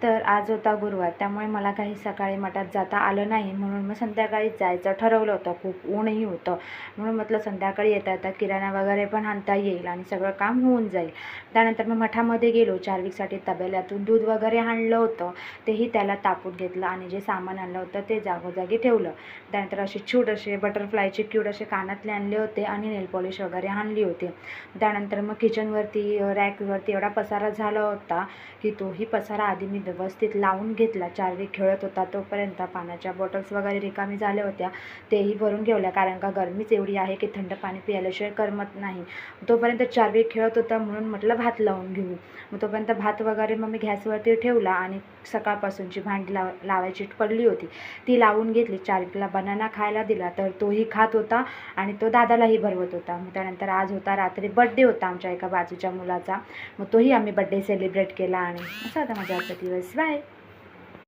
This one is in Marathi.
तर आज होता गुरुवार, त्यामुळे मला काही सकाळी मठात जाता आलं नाही, म्हणून मग संध्याकाळीच जायचं ठरवलं होतं. खूप ऊनही होतं, म्हणून म्हटलं संध्याकाळी येता येता किराणा वगैरे पण आणता येईल आणि सगळं काम होऊन जाईल. त्यानंतर मग मठामध्ये गेलो. चार्विकसाठी तबेल्यातून दूध वगैरे आणलं होतं, तेही त्याला तापून घेतलं आणि जे सामान आणलं होतं ते जागोजागी ठेवलं. त्यानंतर असे बटरफ्लायचे क्यूट असे कानातले आणले होते आणि नेल पॉलिश वगैरे आणली होती. त्यानंतर मग किचनवरती रॅकवरती एवढा पसारा झाला होता की तोही पसारा आधी मी व्यवस्थित लावून घेतला. चार्विक खेळत होता तोपर्यंत. पाण्याच्या बॉटल्स वगैरे रिकामी झाल्या होत्या, तेही भरून ठेवल्या, कारण का गरमीच एवढी आहे की थंड पाणी प्यायल्याशिवाय करमत नाही. तोपर्यंत चार्विक खेळत होता, म्हणून म्हटलं भात लावून घेऊ. मग तोपर्यंत भात वगैरे मग मी गॅसवरती ठेवला आणि सकाळपासूनची भांडी लावायची पडली होती ती लावून घेतली. चार्विकला बनाना खायला दिला, तर तोही खात होता आणि तो दादालाही भरवत होता. मग त्यानंतर आज होता रात्री बड्डे होता आमच्या एका बाजूच्या मुलाचा, मग तोही आम्ही बड्डे सेलिब्रेट केला आणि असा होता माझा आजचा दिवस. बाय.